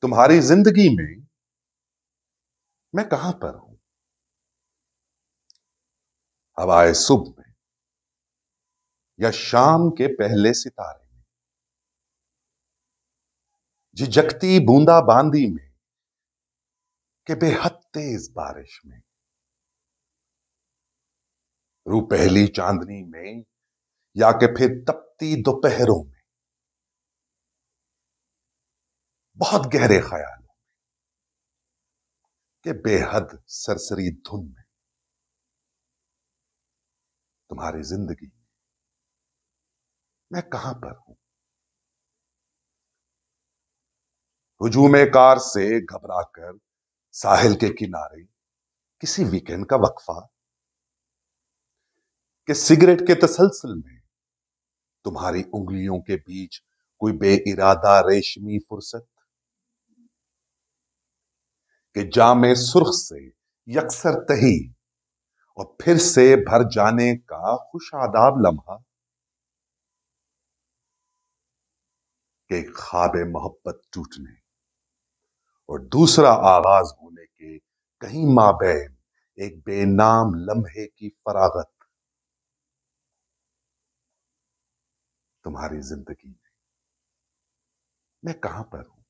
تمہاری زندگی میں کہاں پر ہوں؟ ہوائے صبح میں یا شام کے پہلے ستارے میں، جھجکتی بوندا باندی میں کہ بے حد تیز بارش میں، رو پہلی چاندنی میں یا کہ پھر تپتی دوپہروں میں، بہت گہرے خیالوں کہ بے حد سرسری دھن میں، تمہاری زندگی میں کہاں پر ہوں؟ ہجوم کار سے گھبرا کر ساحل کے کنارے کسی ویکینڈ کا وقفہ، کہ سگریٹ کے تسلسل میں تمہاری انگلیوں کے بیچ کوئی بے ارادہ ریشمی فرصت، کہ جام سرخ سے یکسر تہی اور پھر سے بھر جانے کا خوش آداب لمحہ، کہ ایک خواب محبت ٹوٹنے اور دوسرا آغاز ہونے کے کہیں مابین ایک بے نام لمحے کی فراغت، تمہاری زندگی میں کہاں پر ہوں؟